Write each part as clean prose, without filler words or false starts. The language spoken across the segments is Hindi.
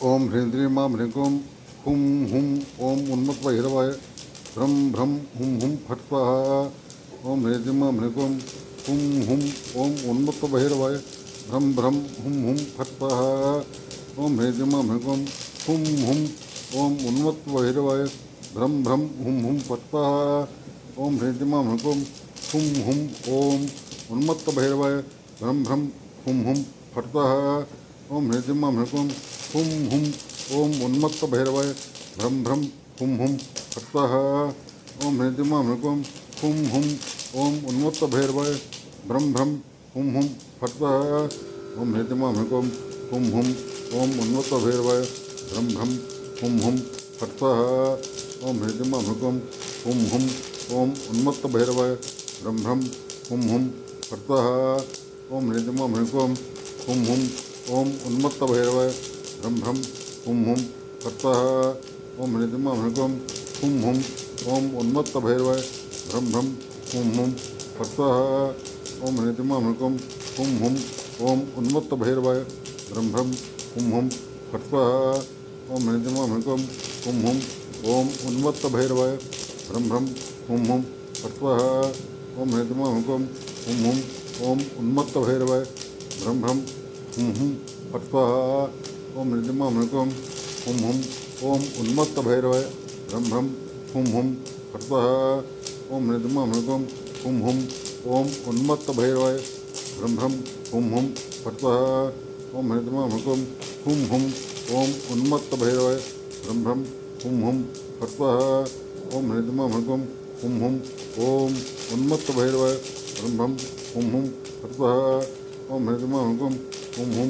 ओम ह्रीं ह्रीं मां ह्रीं क्लीं हुं हुं ओम उन्मत्तभैरवाय भ्रं भ्रं हुं हुं फट् स्वाहा। ओम ह्रीं ह्रीं मां ह्रीं क्लीं हुं हुं ओम उन्मत्तभैरवाय भ्रं भ्रं हुं हुं फट् स्वाहा। ओम ह्रीं ह्रीं मां ह्रीं क्लीं हुं हुं ओम उन्मत्तभैरवाय भ्रं भ्रं हुं हुं फट् स्वाहा। ओम ह्रीं ह्रीं मां ह्रीं क्लीं हुं हुं ओम उन्मत्तभैरवाय भ्रं भ्रं हुं हुं फट् स्वाहा। ओम ह्रीं ह्रीं मां ह्रीं क्लीं हुं हुं ओम उन्मत्तभैरवाय भ्रं भ्रं हुं हुं फट् स्वाहा। ओम ह्रीं ह्रीं मां ह्रीं क्लीं हुं हुं ओम उन्मत्तभैरवाय भ्रं भ्रं हुं हुं फट् स्वाहा। ओम ह्रीं ह्रीं मां ह्रीं क्लीं हुं हुं ओम उन्मत्तभैरवाय भ्रं भ्रं हुं हुं फट् स्वाहा। ओम ह्रीं ह्रीं मां ह्रीं क्लीं हुं हुं ओम उन्मत्तभैरवाय भ्रं भ्रं हुं हुं फट् स्वाहा। ओम ह्रीं ह्रीं मां ह्रीं क्लीं हुं हुं ओम उन्मत्तभैरवाय भ्रं भ्रं हुं हुं फट् स्वाहा। ओम ह्रीं ह्रीं मां ह्रीं क्लीं हुं हुं ओम उन्मत्तभैरवाय भ्रं भ्रं हुं हुं फट् स्वाहा। ओम ह्रीं ह्रीं मां ह्रीं क्लीं हुं हुं ओम उन्मत्तभैरवाय भ्रं भ्रं हुं हुं फट् स्वाहा। ओम ह्रीं ह्रीं मां ह्रीं क्लीं हुं हुं ओम उन्मत्तभैरवाय भ्रं भ्रं हुं हुं फट् स्वाहा। ओम ह्रीं ह्रीं मां ह्रीं क्लीं हुं हुं ओम उन्मत्तभैरवाय भ्रं भ्रं हुं हुं फट् स्वाहा। ओम ह्रीं ह्रीं मां ह्रीं क्लीं हुं हुं ओम उन्मत्तभैरवाय भ्रं भ्रं हुं हुं फट् स्वाहा। ओम ह्रीं ह्रीं मां ह्रीं क्लीं हुं हुं ओम उन्मत्तभैरवाय भ्रं भ्रं हुं हुं फट् स्वाहा। ओम ह्रीं ह्रीं मां ह्रीं क्लीं हुं हुं ओम उन्मत्तभैरवाय भ्रं भ्रं हुं हुं फट् स्वाहा। ओम ह्रीं ह्रीं मां ह्रीं क्लीं हुं हुं ओम उन्मत्तभैरवाय भ्रं भ्रं हुं हुं फट् स्वाहा। ओम ह्रीं ह्रीं मां ह्रीं क्लीं हुं हुं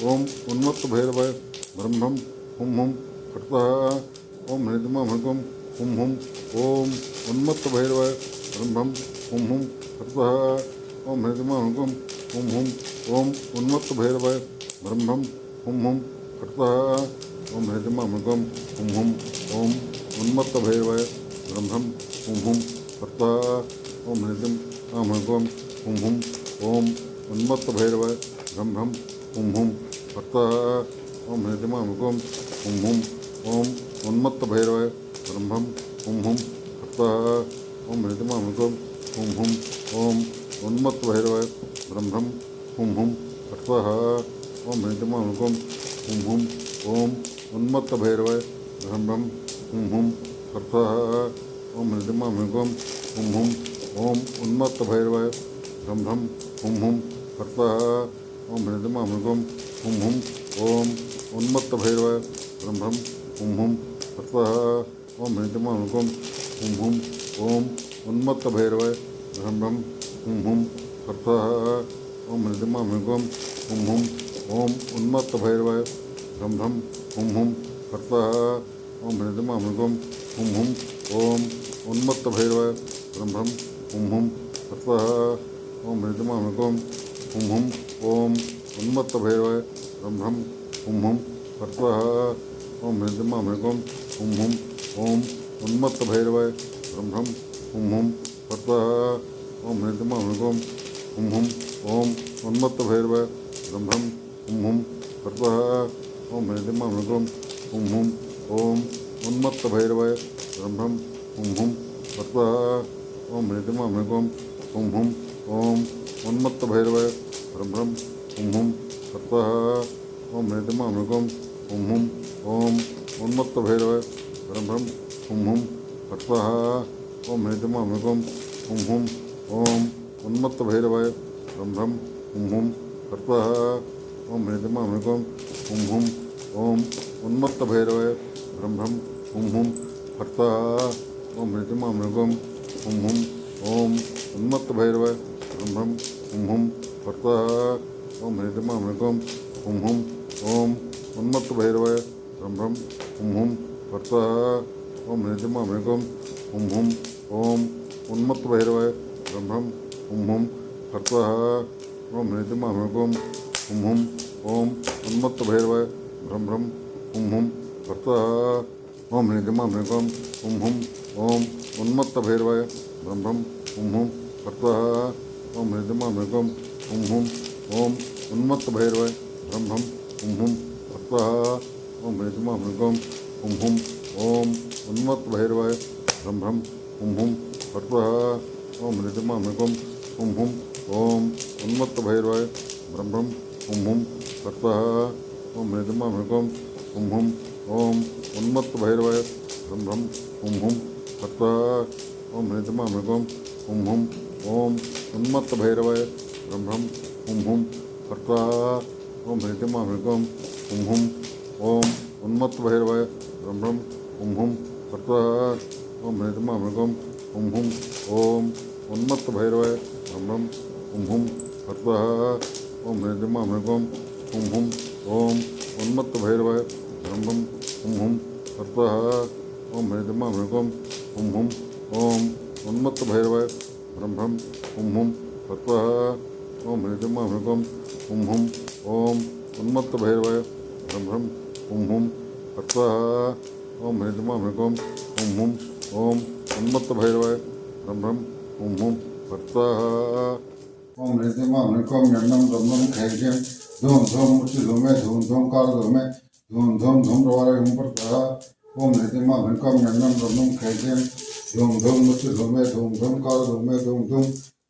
ओम उन्मत्तभैरवाय भ्रं भ्रं हुं हुं फट् स्वाहा। ओम ह्रीं ह्रीं मां ह्रीं क्लीं हुं हुं ओम उन्मत्तभैरवाय भ्रं भ्रं हुं हुं फट् स्वाहा। ओम ह्रीं ह्रीं मां ह्रीं क्लीं हुं हुं ओम उन्मत्तभैरवाय भ्रं भ्रं हुं हुं फट् स्वाहा। ओम ह्रीं ह्रीं मां ह्रीं क्लीं हुं हुं ओम उन्मत्तभैरवाय भ्रं भ्रं हुं हुं फट् स्वाहा। ओम ह्रीं ह्रीं मां ह्रीं क्लीं हुं हुं ओम उन्मत्तभैरवाय भ्रं भ्रं हुं हुं फट् स्वाहा। ओम ह्रीं ह्रीं मां ह्रीं क्लीं हुं हुं ओम उन्मत्तभैरवाय भ्रं भ्रं हुं हुं फट् स्वाहा। ओम ह्रीं ह्रीं मां ह्रीं क्लीं हुं हुं ओम उन्मत्तभैरवाय भ्रं भ्रं हुं हुं फट् स्वाहा। ओम ह्रीं ह्रीं मां ह्रीं क्लीं हुं हुं ओम उन्मत्तभैरवाय भ्रं भ्रं हुं हुं फट् स्वाहा। ओम ह्रीं ह्रीं मां ह्रीं क्लीं हुं हुं ओम उन्मत्तभैरवाय भ्रं भ्रं हुं हुं फट् स्वाहा। ओम ह्रीं ह्रीं मां ह्रीं क्लीं हुं हुं ओम उन्मत्तभैरवाय भ्रं भ्रं हुं हुं फट् स्वाहा। ओम ह्रीं ह्रीं मां ह्रीं क्लीं हुं हुं ओम उन्मत्तभैरवाय भ्रं भ्रं हुं हुं फट् स्वाहा। ओम ह्रीं ह्रीं मां ह्रीं क्लीं हुं हुं ओम उन्मत्तभैरवाय भ्रं भ्रं हुं हुं फट् स्वाहा। ओम ह्रीं ह्रीं मां ह्रीं क्लीं हुं हुं ओम उन्मत्तभैरवाय भ्रं भ्रं हुं हुं फट् स्वाहा। ओम ह्रीं ह्रीं मां ह्रीं क्लीं हुं हुं ओम उन्मत्तभैरवाय भ्रं भ्रं हुं हुं फट् स्वाहा। ओम ह्रीं ह्रीं मां ह्रीं क्लीं हुं हुं ओम उन्मत्तभैरवाय भ्रं भ्रं हुं हुं फट् स्वाहा। ओम ह्रीं ह्रीं मां ह्रीं क्लीं हुं हुं ओम उन्मत्तभैरवाय भ्रं भ्रं हुं हुं फट् स्वाहा। ओम ह्रीं ह्रीं मां ह्रीं क्लीं हुं हुं ओम उन्मत्तभैरवाय भ्रं भ्रं हुं हुं फट् स्वाहा। ओम ह्रीं ह्रीं मां ह्रीं क्लीं हुं हुं ओम उन्मत्तभैरवाय भ्रं भ्रं हुं हुं फट् स्वाहा। ओम ह्रीं ह्रीं मां ह्रीं क्लीं हुं हुं ओम उन्मत्तभैरवाय भ्रं भ्रं हुं हुं फट् स्वाहा। ओम ह्रीं ह्रीं मां ह्रीं क्लीं हुं हुं ओम उन्मत्तभैरवाय भ्रं भ्रं हुं हुं फट् स्वाहा। ओम ह्रीं ह्रीं मां ह्रीं क्लीं हुं हुं ओम उन्मत्तभैरवाय भ्रं भ्रं हुं हुं फट् स्वाहा। ओम ह्रीं ह्रीं मां ह्रीं क्लीं हुं हुं ओम उन्मत्तभैरवाय भ्रं भ्रं हुं हुं फट् स्वाहा। ओम ह्रीं ह्रीं मां ह्रीं क्लीं हुं हुं ओम उन्मत्तभैरवाय भ्रं भ्रं हुं हुं फट् स्वाहा। ओम ह्रीं ह्रीं मां ह्रीं क्लीं हुं हुं ओम उन्मत्तभैरवाय भ्रं भ्रं हुं हुं फट् स्वाहा। ओम ह्रीं ह्रीं मां ह्रीं क्लीं हुं हुं ओम उन्मत्तभैरवाय भ्रं भ्रं हुं हुं फट् स्वाहा। ओम ह्रीं ह्रीं मां ह्रीं क्लीं हुं हुं ओम उन्मत्तभैरवाय भ्रं भ्रं हुं हुं फट् स्वाहा। ओम ह्रीं ह्रीं मां ह्रीं क्लीं हुं हुं ओम उन्मत्तभैरवाय भ्रं भ्रं हुं हुं फट् स्वाहा। ओम ह्रीं ह्रीं हुम हुम ओम उन्मत्त भैरवाय भ्रम भ्रम हुम हुम फट स्वाहा ओम ह्रीं ह्रीं हुम हुम ओम उन्मत्त भैरवाय भ्रम भ्रम हुम हुम फट स्वाहा ओम ह्रीं ह्रीं हुम हुम ओम उन्मत्त भैरवाय भ्रम भ्रम हुम हुम फट स्वाहा ओम ह्रीं ह्रीं हुम हुम ओम उन्मत्त भैरवाय भ्रम भ्रम हुम हुम फट स्वाहा ओम ह्रीं ह्रीं हुम हुम ओम उन्मत्त भैरवाय भ्रम भ्रम हुम हुम फट स्वाहा ओम ह्रीं ह्रीं हुम हुम ओम उन्मत्त भैरवाय भ्रम भ्रम हुम हुम फट स्वाहा ओम ह्रीं ह्रीं हुम हुम ओम उन्मत्त भैरवाय भ्रम भ्रम हुम हुम फट स्वाहा ओम ह्रीं ह्रीं हुम हुम ओम उन्मत्त भैरवाय भ्रम भ्रम हुम हुम फट स्वाहा ओम ह्रीं ह्रीं हुम हुम ओम उन्मत्त भैरवाय भ्रम भ्रम हुम हुम फट स्वाहा ओम ह्रीं ह्रीं हुम हुम ओम उन्मत्त भैरवाय भ्रम भ्रम हुम हुम फट स्वाहा ओम ह्रीं ह्रीं यन्नं ब्रह्मं खैज्यं धूम धूम मुचि धूमे धूम धूम काल धूमे धूम धूम धूम रवारे हुम फट स्वाहा ओम ह्रीं ह्रीं यन्नं ब्रह्मं खैज्यं धूम धूम मुचि धूमे धूम धूम काल धूमे धूम धूम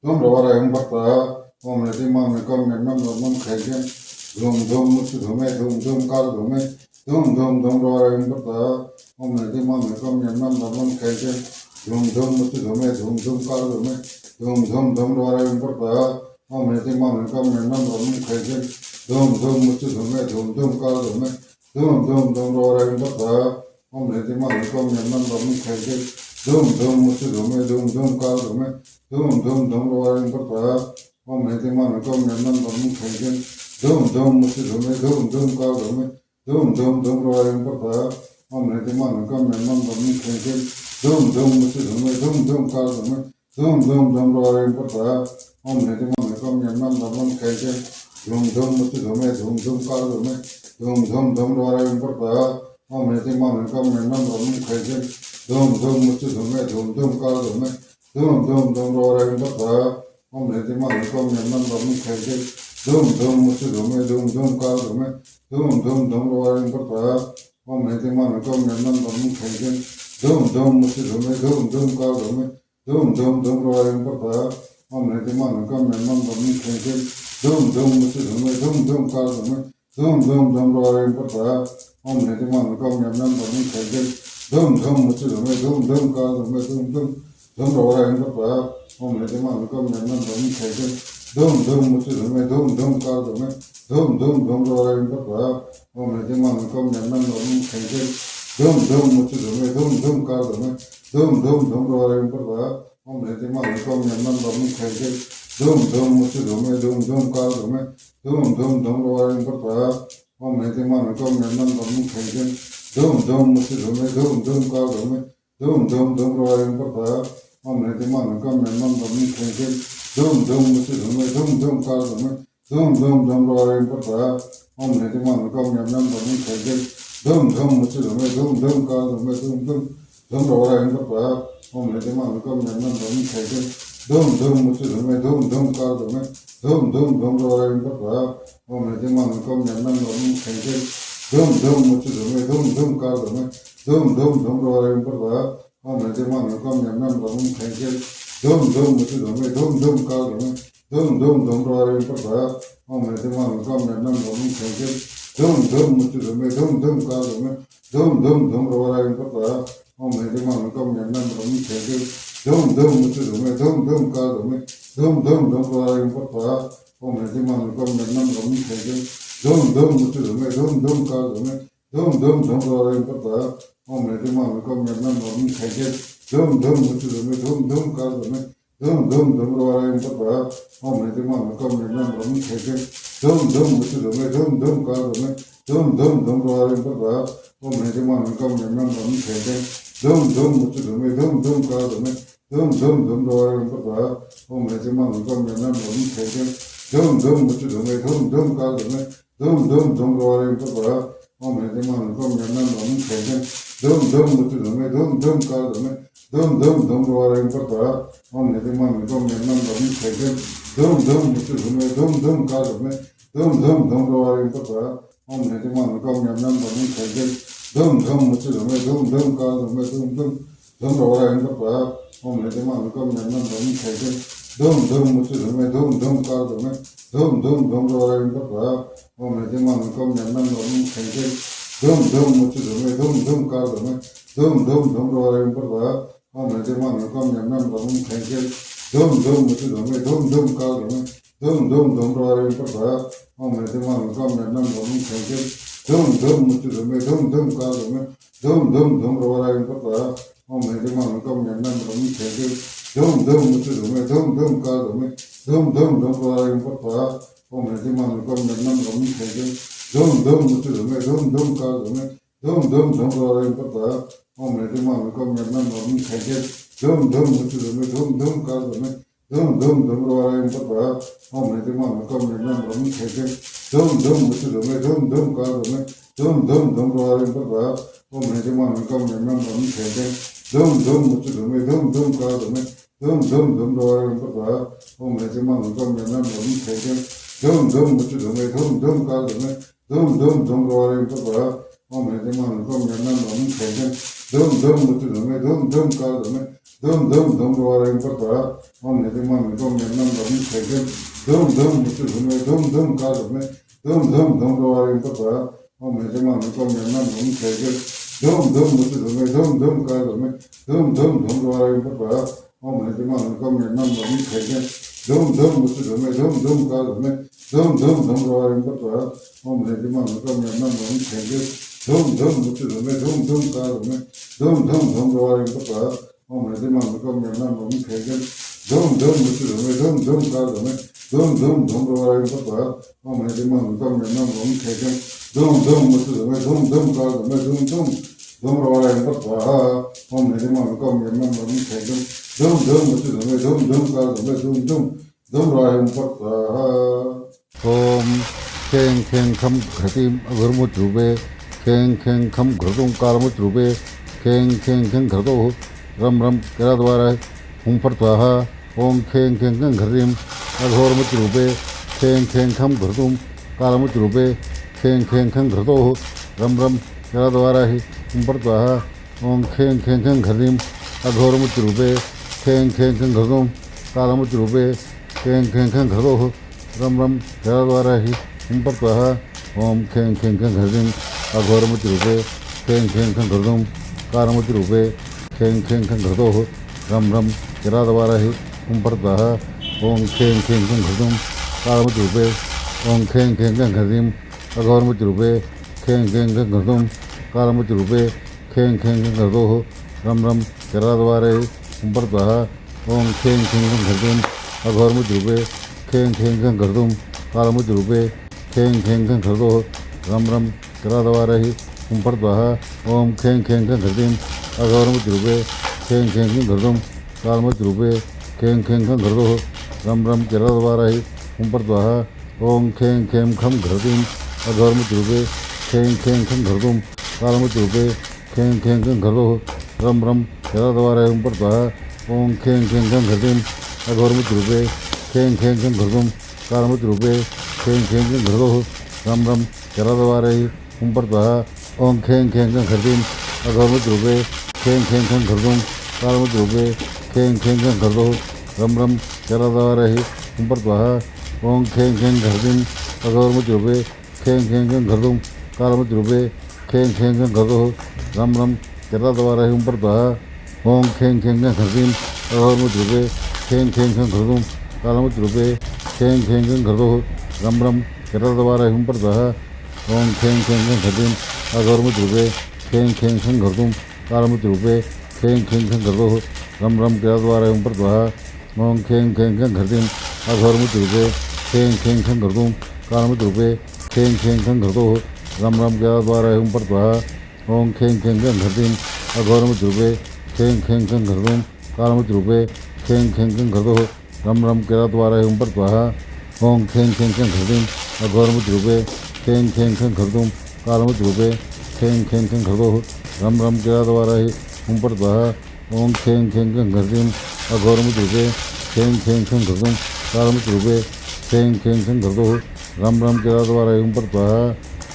धूम रवारे हुम फट स्वाहा ओम ह्रीं ह्रीं यन्नं ब्रह्मं खैज्यं धूम धूम मुचि धूमे धूम धूम काल धूमे धूम धूम धूम रवारे हुम फट स्वाहा ओम ह्रीं ह्रीं यन्नं ब्रह्मं खैज्यं धूम धूम मुचि धूमे धूम धूम काल धूमे धूम धूम धूम रवारे हुम फट स्वाहा ओम ह्रीं ह्रीं यन्नं ब्रह्मं खैज्यं धूम धूम मुचि धूमे धूम धूम काल धूमे धूम धूम धूम रवारे हुम फट स्वाहा ओम ह्रीं ह्रीं यन्नं ब्रह्मं खैज्यं धूम धूम मुचि धूमे धूम धूम काल धूमे धूम धूम धूम रवारे हुम फट स्वाहा ओम ह्रीं ह्रीं यन्नं ब्रह्मं खैज्यं धूम धूम मुचि धूमे धूम धूम काल धूमे धूम धूम धूम रवारे हुम फट स्वाहा ओम ह्रीं ह्रीं यन्नं ब्रह्मं खैज्यं धूम धूम मुचि धूमे धूम धूम काल धूमे धूम धूम धूम रवारे हुम फट स्वाहा ओम ह्रीं ह्रीं यन्नं ब्रह्मं खैज्यं धूम धूम मुचि धूमे धूम धूम काल धूमे धूम धूम धूम रवारे हुम फट स्वाहा ओम ह्रीं ह्रीं यन्नं ब्रह्मं खैज्यं धूम धूम मुचि धूमे धूम धूम काल धूमे धूम धूम धूम रवारे हुम फट स्वाहा ओम ह्रीं ह्रीं यन्नं ब्रह्मं खैज्यं धूम धूम मुचि धूमे धूम धूम काल धूमे धूम धूम धूम रवारे हुम फट स्वाहा ओम ह्रीं ह्रीं यन्नं ब्रह्मं खैज्यं धूम धूम मुचि धूमे धूम धूम काल धूमे धूम धूम धूम रवारे हुम फट स्वाहा ओम ह्रीं ह्रीं यन्नं ब्रह्मं खैज्यं धूम धूम मुचि धूमे धूम धूम काल धूमे धूम धूम धूम रवारे हुम फट स्वाहा ओम ह्रीं ह्रीं यन्नं ब्रह्मं खैज्यं धूम धूम मुचि धूमे धूम धूम काल धूमे धूम धूम धूम रवारे हुम फट स्वाहा ओम ह्रीं ह्रीं यन्नं ब्रह्मं खैज्यं धूम धूम मुचि धूमे धूम धूम काल धूमे धूम धूम धूम रवारे हुम फट स्वाहा ओम ह्रीं ह्रीं यन्नं ब्रह्मं खैज्यं धूम धूम मुचि धूमे धूम धूम काल धूमे धूम धूम धूम रवारे हुम फट स्वाहा ओम ह्रीं ह्रीं यन्नं ब्रह्मं खैज्यं धूम धूम मुचि धूमे धूम धूम काल धूमे धूम धूम धूम रवारे हुम फट स्वाहा ओम ह्रीं ह्रीं यन्नं ब्रह्मं खैज्यं धूम धूम मुचि धूमे धूम धूम काल धूमे धूम धूम धूम रवारे हुम फट स्वाहा ओम ह्रीं ह्रीं यन्नं ब्रह्मं खैज्यं धूम धूम मुचि धूमे धूम धूम काल धूमे धूम धूम धूम रवारे हुम फट स्वाहा ओम ह्रीं ह्रीं यन्नं ब्रह्मं खैज्यं धूम धूम मुचि धूमे धूम धूम काल धूमे धूम धूम धूम रवारे हुम फट स्वाहा ओम ह्रीं ह्रीं यन्नं ब्रह्मं खैज्यं धूम धूम मुचि धूमे धूम धूम काल धूमे धूम धूम धूम रवारे हुम फट स्वाहा ओम ह्रीं ह्रीं यन्नं ब्रह्मं खैज्यं धूम धूम मुचि धूमे धूम धूम काल धूमे धूम धूम धूम रवारे हुम फट स्वाहा ओम ह्रीं ह्रीं यन्नं ब्रह्मं खैज्यं धूम धूम मुचि धूमे धूम धूम काल धूमे धूम धूम धूम रवारे हुम फट स्वाहा ओम ह्रीं ह्रीं यन्नं ब्रह्मं खैज्यं धूम धूम मुचि धूमे धूम धूम काल धूमे धूम धूम धूम रवारे हुम फट स्वाहा ओम ह्रीं ह्रीं यन्नं ब्रह्मं खैज्यं धूम धूम मुचि धूमे धूम धूम काल धूमे धूम धूम धूम रवारे हुम फट स्वाहा ओम ह्रीं ह्रीं यन्नं ब्रह्मं खैज्यं धूम धूम मुचि धूमे धूम धूम काल धूमे धूम धूम धूम रवारे हुम फट स्वाहा ओम ह्रीं ह्रीं यन्नं ब्रह्मं खैज्यं धूम धूम मुचि धूमे धूम धूम काल धूमे धूम धूम धूम रवारे हुम फट स्वाहा ओम ह्रीं ह्रीं यन्नं ब्रह्मं खैज्यं धूम धूम मुचि धूमे धूम धूम काल धूमे धूम धूम धूम रवारे हुम फट स्वाहा ओम ह्रीं ह्रीं यन्नं ब्रह्मं खैज्यं धूम धूम मुचि धूमे धूम धूम काल धूमे धूम धूम धूम रवारे हुम फट स्वाहा ओम ह्रीं ह्रीं यन्नं ब्रह्मं खैज्यं धूम धूम मुचि धूमे धूम धूम काल धूमे धूम धूम धूम रवारे हुम फट स्वाहा ओम ह्रीं ह्रीं यन्नं ब्रह्मं खैज्यं धूम धूम मुचि धूमे धूम धूम काल धूमे धूम धूम धूम रवारे हुम फट स्वाहा ओम ह्रीं ह्रीं यन्नं ब्रह्मं खैज्यं धूम धूम मुचि धूमे धूम धूम काल धूमे धूम धूम धूम रवारे हुम फट स्वाहा ओम नृतिमान कम यम यम धर्म खैजल धम धम मुच धमे धम धम का धमे धम धम धम रवरा इन पर ओम नृतिमान कम यम यम धर्म खैजल धम धम मुच धमे धम धम का धमे धम धम धम रवरा इन पर ओम नृतिमान कम यम यम धर्म खैजल धम धम मुच धमे धम धम का धमे धम धम धम रवरा इन पर ओम नृतिमान कम यम यम धर्म खैजल धम धम मुच धमे धम धम का धमे धम धम धम रवरा इन पर ओम नृतिमान कम यम यम धर्म खैजल धम धम मुच धमे धम धम का धमे धम धम धम रवरा इन पर ओम नृतिमान कम यम यम धर्म खैजल धम धम मुच धमे धम धम का धमे धम धम धम रवरा इन पर ओम नृतिमान कम यम यम धर्म खैजल धम धम मुच धमे धम धम का धमे धम धम धम रवरा इन पर ओम नृतिमान कम यम यम धर्म खैजल धम धम मुच धमे धम धम का धमे धम धम धम रवरा इन पर ओम नृतिमान कम यम यम धर्म खैजल धम धम मुच धमे धम धम का धमे धम धम धम रवरा इन पर ओम नृतिमान कम यम यम धर्म खैजल धम धम मुच धमे धम धम का धमे धम धम धम रवरा इन पर ओम नृतिमान कम यम यम धर्म खैजल धम धम मुच धमे धम धम का धमे धम धम धम रवरा इन पर ओम नृतिमान कम यम यम धर्म खैजल धम धम मुच धमे धम धम का धमे धम धम धम रवरा इन पर ओम नृतिमान कम यम यम धर्म खैजल धम धम मुच धमे धम धम का धमे धम धम धम रवरा इन पर ओम नृतिमान कम यम यम धर्म खैजल धम धम मुच धमे धम धम का धमे धम धम धम रवरा इन पर ओम नृतिमान कम यम यम धर्म खैजल धम धम मुच धमे धम धम का धमे धम धम धम रवरा इन पर ओम नृतिमान कम यम यम धर्म खैजल धम धम मुच धमे धम धम का धमे धम धम धम रवरा इन पर ओम नृतिमान कम यम यम धर्म खैजल धम धम मुच धमे धम धम का धमे धम धम धम रवरा इन पर ओम नृतिमान कम यम यम धर्म खैजल धम धम मुच धमे धम धम का धमे धम धम धम रवरा इन पर ओम नृतिमान कम यम यम धर्म खैजल धम धम मुच धमे धम धम का धमे धम धम धम रवरा इन पर ओम खें खें खम घृतिम अघुर्मुच रूपे खें खें खम घृतुम कालमुच रूपे खें खें खें घृतो रम रम किराद्वारा हुम पर ओम खें खें खं घृतिम अघोरमुच रूपे खें खें खम घृतुम कालमुच रूपे खें खें खं घृतो रम रम किराद्वारा हुम पर ओम खें खें खं घृतिम अघोरमुच रूपे खें खें खं घृतुम कालमुच रूपे खें खें खं घृतो रम रम किराद्वारा हुम पर ओम खें खें खं घृतिम अघोरमुच रूपे खें खें खं घृतुम कालमुच रूपे खें खें खं घृतो रम रम किराद्वारा हुम पर ओम खें खें खं घृतुम कालमुच रूपे ओम खें खें खं घृतिम अघोरमुच रूपे खें खें खं घृतुम कालमुच रूपे खें खें खं घृतो रम रम किराद्वारा हुम पर ओम खें खें खं घृतिम अघोरमुच रूपे खें खें खं घृतुम कालमुच रूपे खें खें खं घृतो रम रम किराद्वारा हुम पर ओम खें खें खं घृतिम अघोरमुच रूपे खें खें खं घृतुम कालमुच रूपे खें खें खं घृतो रम रम किराद्वारा हुम पर ओम खें खें खं घृतिम अघोरमुच रूपे खें खें खं घृतुम कालमुच रूपे खें खें खं घृतो रम रम किराद्वारा हुम पर ओम खें खें खं घृतिम अघोरमुच रूपे खें खें खं घृतुम कालमुच रूपे खें खें खं घृतो रम रम किराद्वारा हुम पर ओम खें खें खं घृतिम अघोरमुच रूपे खें खें खं घृतुम कालमुच रूपे खें खें खं घृतो रम रम किराद्वारा हुम पर ओम खें खें घृतिम अघोरमुच रूपे खें खें खं घृतुम कालमुच रूपे खें खें खं घृतो रम रम किराद्वारा हुम पर ओम खें खें खं घृतिम अघोरमुच रूपे खें खें खं घृतुम कालमुच रूपे खें खें खं घृतो रम रम किराद्वारा हुम पर ओम खें खें खं घृतिम अघोरमुच रूपे खें खें खं घृतुम कालमुच रूपे खें खें खं घृतो रम रम किराद्वारा हुम पर ओम खें खें खं घृतिम अघोरमुच रूपे खें खें खं घृतुम कालमुच रूपे खें खें खं घृतो रम रम किराद्वारा हुम पर ओम खें खें खं घृतिम अघोरमुच रूपे खें खें खं घृतुम कालमुच रूपे खें खें खं घृतो रम रम किराद्वारा हुम पर ओम खें खें खं घृतिम अघोरमुच रूपे खें खें खं घृतुम कालमुच रूपे खें खें खं घृतो रम रम किराद्वारा हुम पर ओम खें खें खं घृतिम अघोरमुच रूपे खें खें खं घृतुम कालमुच रूपे खें खें खं घृतो रम रम किराद्वारा हुम पर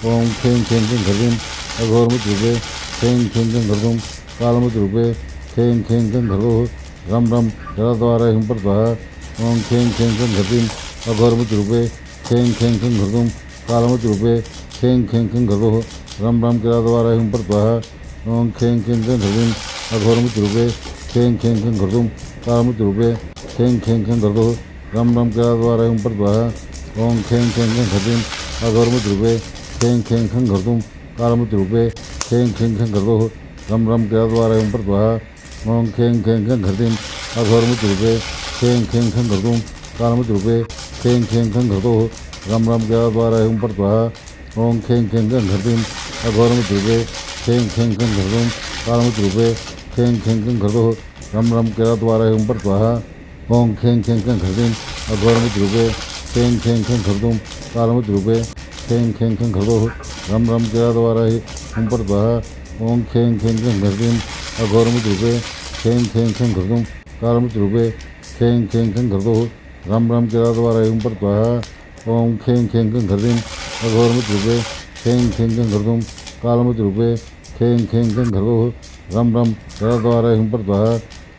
ओम खें खें खें घृतिम अघोरमुत रूपे खें खें खें घृतुम कालमुत रूपे खें खें खें घृतुः रम रम जलद्वारा हिम पर स्वाहा ओम खें खें खें घृतिम अघोरमुत रूपे खें खें खें घृतुम कालमुत रूपे खें खें खें घृतुः रम रम जलद्वारा हिम पर स्वाहा ओम खें खें खें घृतिम अघोरमुत रूपे खें खें खें घृतुम कालमुत रूपे खें खें खें घृतुः रम रम जलद्वारा हिम पर स्वाहा ओम खें खें खें घृतिम अघोरमुत रूपे खें खें खें घृतुम कालमुत रूपे खें खें खें घृतुः रम रम जलद्वारा हिम पर स्वाहा ओम खें खें खें घृतिम अघोरमुत रूपे खें खें खें घृतुम कालमुत रूपे खें खें खें घृतुः रम रम जलद्वारा हिम पर स्वाहा ओम खें खें खें घृतिम अघोरमुत रूपे खें खें खें घृतुम कालमुत रूपे खें खें खें घृतुः रम रम जलद्वारा हिम पर स्वाहा ओम खें खें खें घृतिम अघोरमुत रूपे खें खें खें घृतुम कालमुत रूपे खें खें खें घृतुः रम रम जलद्वारा हिम पर स्वाहा ओम खें खें खें घृतिम अघोरमुत रूपे खें खें खें घृतुम कालमुत रूपे खें खें खें घृतुः रम रम जलद्वारा हिम पर स्वाहा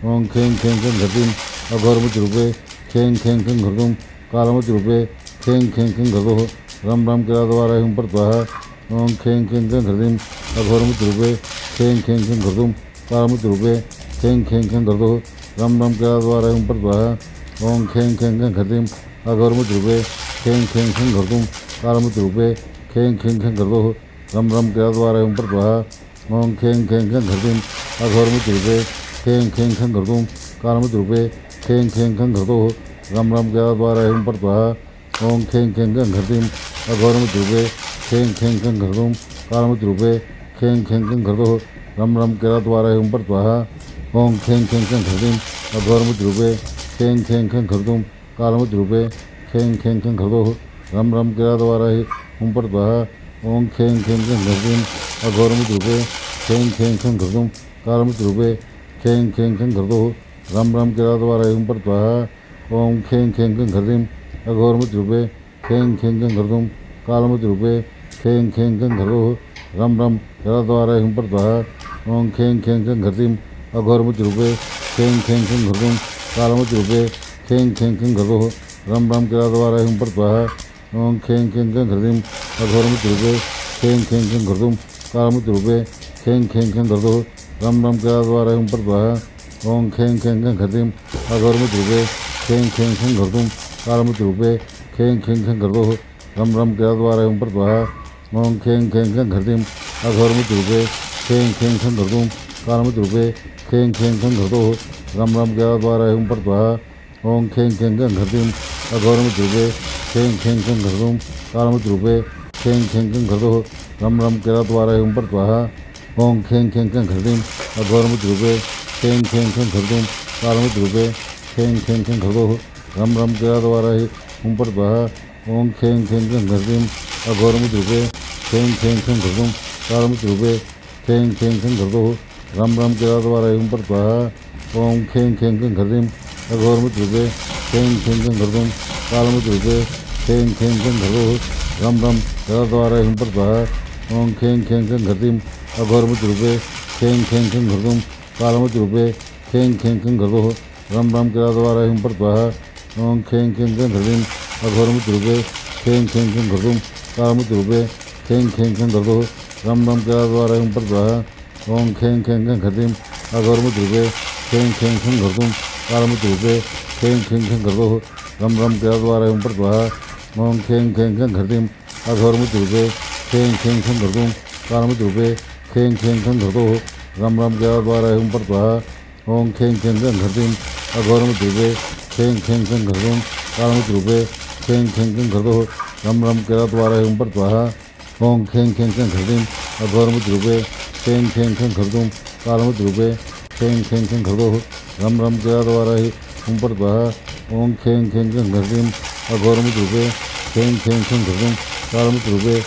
ओम खें खें खें घृतिम अघोरमुत रूपे खें खें खें घृतुम कालमुत रूपे खें खें खें घृतुः रम रम जलद्वारा हिम पर स्वाहा ओम खें खें खें घृतिम अघोरमुत रूपे खें खें खें घृतुम कालमुत रूपे खें खें खें घृतुः रम रम जलद्वारा हिम पर स्वाहा ओम खें खें खें घृतिम अघोरमुत रूपे खें खें खें घृतुम कालमुत रूपे खें खें खें घृतुः रम रम जलद्वारा हिम पर स्वाहा ओम खें खें खें घृतिम अघोरमुत रूपे खें खें खें घृतुम कालमुत रूपे खें खें खें घृतुः रम रम जलद्वारा हिम पर स्वाहा ओम खें खें खें घृतिम अघोरमुत रूपे खें खें खें घृतुम कालमुत रूपे खें खें खें घृतुः रम रम जलद्वारा हिम पर स्वाहा ओम खें खें खें घृतिम अघोरमुत रूपे खें खें खें घृतुम कालमुत रूपे खें खें खें घृतुः रम रम जलद्वारा हिम पर स्वाहा ओम खें खें खें घृतिम अघोरमुत रूपे खें खें खें घृतुम कालमुत रूपे खें खें खें घृतुः रम रम जलद्वारा हिम पर स्वाहा ओम खें खें खें घृतिम अघोरमुत रूपे खें खें खें घृतुम कालमुत रूपे खें खें खें घृतुः रम रम जलद्वारा हिम पर स्वाहा ओम खें खें खें घृतिम अघोरमुत रूपे खें खें खें घृतुम कालमुत रूपे खें खें खें घृतुः रम रम जलद्वारा हिम पर स्वाहा ओम खें खें खें घृतिम अघोरमुत रूपे खें खें खें घृतुम कालमुत रूपे खें खें खें घृतुः रम रम जलद्वारा हिम पर स्वाहा ओम खें खें खें घृतिम अघोरमुत रूपे खें खें खें घृतुम कालमुत रूपे खें खें खें घृतुः रम रम जलद्वारा हिम पर स्वाहा ओम खें खें खें घृतिम अघोरमुत रूपे खें खें खें घृतुम कालमुत रूपे खें खें खें घृतुः रम रम जलद्वारा हिम पर स्वाहा ओम खें खें खें घृतिम अघोरमुत रूपे खें खें खें घृतुम कालमुत रूपे खें खें खें घृतुः रम रम जलद्वारा हिम पर स्वाहा ओम खें खें खें घृतिम अघोरमुत रूपे खें खें खें घृतुम कालमुत रूपे खें खें खें घृतुः रम रम जलद्वारा हिम पर स्वाहा ओम खें खें खें घृतिम अघोरमुत रूपे खें खें खें घृतुम कालमुत रूपे खें खें खें घृतुः रम रम जलद्वारा हिम पर स्वाहा ओम खें खें खें घृतिम अघोरमुत रूपे खें खें खें घृतुम कालमुत रूपे खें खें खें घृतुः रम रम जलद्वारा हिम पर स्वाहा ओम खें खें खें घृतिम अघोरमुत रूपे खें खें खें घृतुम कालमुत रूपे खें खें खें घृतुः रम रम जलद्वारा हिम पर स्वाहा ओम खें खें खें घृतिम अघोरमुत रूपे खें खें खें घृतुम कालमुत रूपे खें खें खें घृतुः रम रम जलद्वारा हिम पर स्वाहा ओम खें खें खें घृतिम अघोरमुत रूपे खें खें खें घृतुम कालमुत रूपे खें खें खें घृतुः रम रम जलद्वारा हिम पर स्वाहा ओम खें खें खें घृतिम अघोरमुत रूपे खें खें खें घृतुम कालमुत रूपे खें खें खें घृतुः रम रम जलद्वारा हिम पर स्वाहा ओम खें खें खें घृतिम अघोरमुत रूपे खें खें खें घृतुम कालमुत रूपे खें खें खें घृतुः रम रम जलद्वारा हिम पर स्वाहा ओम खें खें खें घृतिम अघोरमुत रूपे खें खें खें घृतुम कालमुत रूपे खें खें खें घृतुः रम रम जलद्वारा हिम पर स्वाहा ओम खें खें खें घृतिम अघोरमुत रूपे खें खें खें घृतुम कालमुत रूपे खें खें खें घृतुः रम रम जलद्वारा हिम पर स्वाहा ओम खें खें खें घृतिम अघोरमुत रूपे खें खें खें घृतुम कालमुत रूपे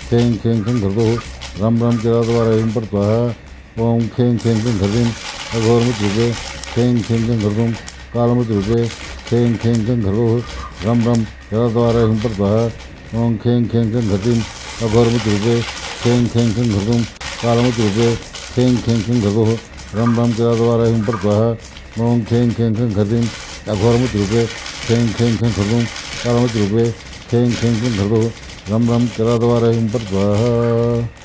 खें खें खें घृतुः रम रम जलद्वारा हिम पर स्वाहा ओम खें खें खें घृतिम अघोरमुत रूपे खें खें खें घृतुम कालमुत रूपे खें खें खें घृतुः रम रम जलद्वारा हिम पर स्वाहा ओम खें खें खें घृतिम अघोरमूर्ति रूपे खें खें खें घृतुम कालमूर्ति रूपे खें खें खें घृतुः रम रम किरातवाराय हुं फट् स्वाहा ओम खें खें खें घृतिम अघोरमूर्ति रूपे खें खें खें घृतुम कालमूर्ति रूपे खें खें खें घृतुः रम रम किरातवाराय हुं फट् स्वाहा।